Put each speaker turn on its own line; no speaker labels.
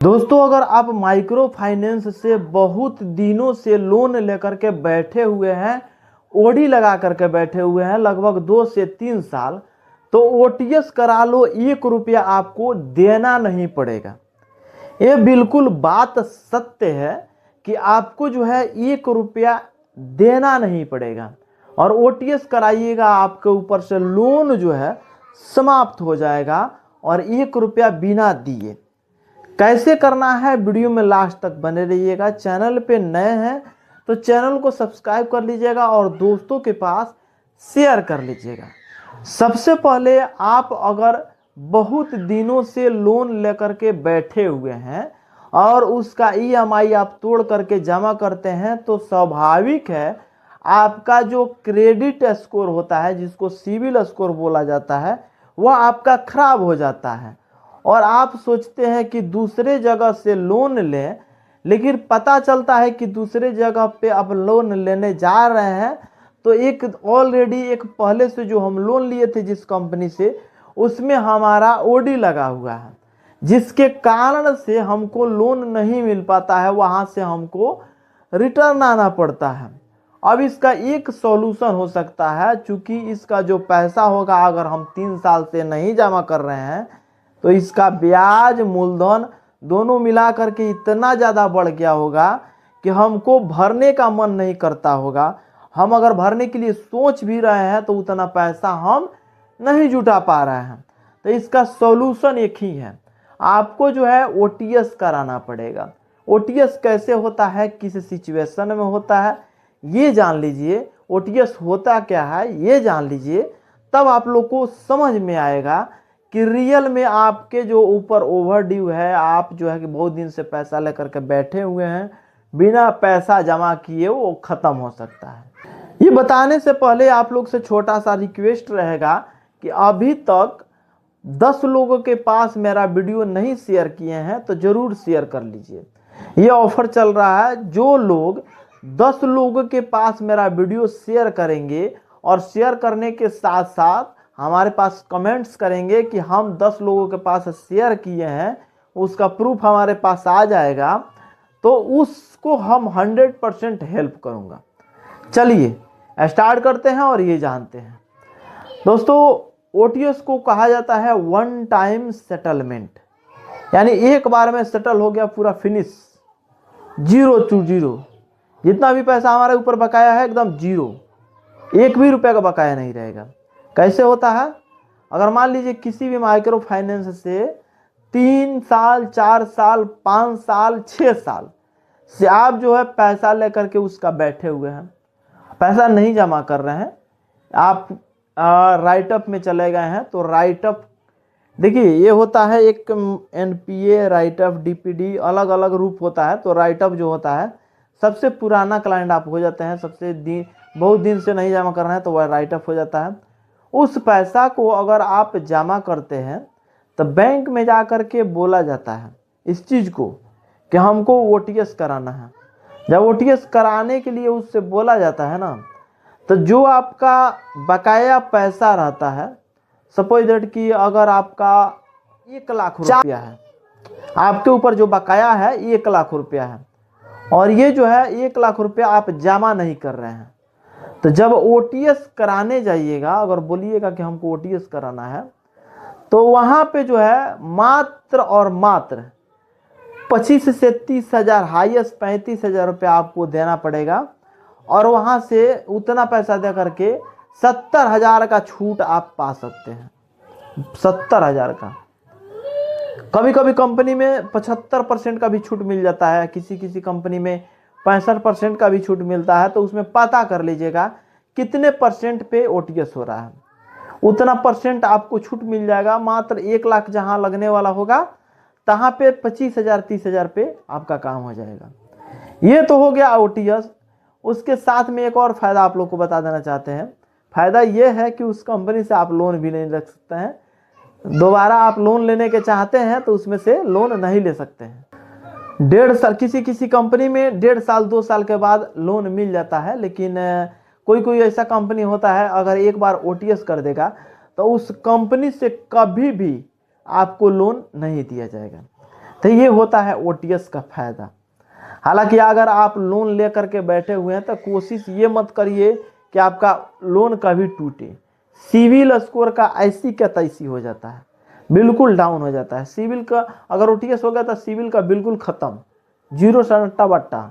दोस्तों, अगर आप माइक्रो फाइनेंस से बहुत दिनों से लोन लेकर के बैठे हुए हैं, ओडी लगा करके बैठे हुए हैं लगभग 2 से 3 साल, तो ओटीएस करा लो, 1 रुपया आपको देना नहीं पड़ेगा। ये बिल्कुल बात सत्य है कि आपको जो है 1 रुपया देना नहीं पड़ेगा और ओटीएस कराइएगा, आपके ऊपर से लोन जो है समाप्त हो जाएगा और 1 रुपया बिना दिए। कैसे करना है वीडियो में लास्ट तक बने रहिएगा। चैनल पे नए हैं तो चैनल को सब्सक्राइब कर लीजिएगा और दोस्तों के पास शेयर कर लीजिएगा। सबसे पहले, आप अगर बहुत दिनों से लोन लेकर के बैठे हुए हैं और उसका ईएमआई आप तोड़ करके जमा करते हैं, तो स्वाभाविक है आपका जो क्रेडिट स्कोर होता है, जिसको सिविल स्कोर बोला जाता है, वह आपका खराब हो जाता है और आप सोचते हैं कि दूसरे जगह से लोन लें, लेकिन पता चलता है कि दूसरे जगह पे आप लोन लेने जा रहे हैं तो एक ऑलरेडी एक पहले से जो हम लोन लिए थे जिस कंपनी से, उसमें हमारा ओडी लगा हुआ है, जिसके कारण से हमको लोन नहीं मिल पाता है, वहाँ से हमको रिटर्न आना पड़ता है। अब इसका एक सॉल्यूशन हो सकता है, चूँकि इसका जो पैसा होगा अगर हम 3 साल से नहीं जमा कर रहे हैं तो इसका ब्याज मूलधन दोनों मिला करके इतना ज़्यादा बढ़ गया होगा कि हमको भरने का मन नहीं करता होगा। हम अगर भरने के लिए सोच भी रहे हैं तो उतना पैसा हम नहीं जुटा पा रहे हैं। तो इसका सॉल्यूशन एक ही है, आपको जो है ओटीएस कराना पड़ेगा। ओटीएस कैसे होता है, किस सिचुएशन में होता है, ये जान लीजिए। ओटीएस होता क्या है ये जान लीजिए, तब आप लोग को समझ में आएगा कि रियल में आपके जो ऊपर ओवर ड्यू है, आप जो है कि बहुत दिन से पैसा लेकर के बैठे हुए हैं, बिना पैसा जमा किए वो ख़त्म हो सकता है। ये बताने से पहले आप लोग से छोटा सा रिक्वेस्ट रहेगा कि अभी तक 10 लोगों के पास मेरा वीडियो नहीं शेयर किए हैं तो ज़रूर शेयर कर लीजिए। ये ऑफर चल रहा है, जो लोग 10 लोगों के पास मेरा वीडियो शेयर करेंगे और शेयर करने के साथ साथ हमारे पास कमेंट्स करेंगे कि हम 10 लोगों के पास शेयर किए हैं, उसका प्रूफ हमारे पास आ जाएगा, तो उसको हम 100% हेल्प करूंगा। चलिए स्टार्ट करते हैं और ये जानते हैं। दोस्तों, ओटीएस को कहा जाता है वन टाइम सेटलमेंट, यानी एक बार में सेटल हो गया, पूरा फिनिश, 0 to 0। जितना भी पैसा हमारे ऊपर बकाया है एकदम 0, 1 भी रुपये का बकाया नहीं रहेगा। कैसे होता है, अगर मान लीजिए किसी भी माइक्रो फाइनेंस से 3 साल 4 साल 5 साल 6 साल से आप जो है पैसा लेकर के उसका बैठे हुए हैं, पैसा नहीं जमा कर रहे हैं, आप राइट अप में चले गए हैं, तो राइट अप देखिए ये होता है, एक एनपीए, राइट अप, डीपीडी, अलग अलग रूप होता है। तो राइट अप जो होता है, सबसे पुराना क्लाइंट आप हो जाते हैं, बहुत दिन से नहीं जमा कर रहे हैं तो वह राइट अप हो जाता है। उस पैसा को अगर आप जमा करते हैं तो बैंक में जा कर के बोला जाता है इस चीज़ को कि हमको ओटीएस कराना है। जब ओटीएस कराने के लिए उससे बोला जाता है ना, तो जो आपका बकाया पैसा रहता है, सपोज दैट कि अगर आपका 1 लाख रुपया है, आपके ऊपर जो बकाया है 1 लाख रुपया है और ये जो है 1 लाख रुपया आप जमा नहीं कर रहे हैं, तो जब ओटीएस कराने जाइएगा, अगर बोलिएगा कि हमको ओटीएस कराना है, तो वहाँ पे जो है मात्र और मात्र 25 से 30 हज़ार, हाईएस्ट 35 हज़ार रुपया आपको देना पड़ेगा और वहाँ से उतना पैसा दे करके 70 हज़ार का छूट आप पा सकते हैं। 70 हज़ार का, कभी कभी कंपनी में 75% का भी छूट मिल जाता है, किसी कंपनी में 65% का भी छूट मिलता है। तो उसमें पता कर लीजिएगा कितने % पे ओटीएस हो रहा है, उतना % आपको छूट मिल जाएगा। मात्र 1 लाख जहां लगने वाला होगा तहां पे 25 हज़ार 30 हज़ार पे आपका काम हो जाएगा। ये तो हो गया ओटीएस। उसके साथ में एक और फायदा आप लोग को बता देना चाहते हैं। फायदा ये है कि उस कंपनी से आप लोन भी नहीं रख सकते हैं, दोबारा आप लोन लेने के चाहते हैं तो उसमें से लोन नहीं ले सकते हैं। 1.5 साल, किसी कंपनी में 1.5 साल 2 साल के बाद लोन मिल जाता है, लेकिन कोई ऐसा कंपनी होता है अगर एक बार ओटीएस कर देगा तो उस कंपनी से कभी भी आपको लोन नहीं दिया जाएगा। तो ये होता है ओटीएस का फायदा। हालांकि अगर आप लोन लेकर के बैठे हुए हैं तो कोशिश ये मत करिए कि आपका लोन कभी टूटे। सिविल स्कोर का ऐसी का तैसी हो जाता है, बिल्कुल डाउन हो जाता है। सिविल का अगर ओटीएस हो गया तो सिविल का बिल्कुल खत्म, जीरो सट्टा बट्टा।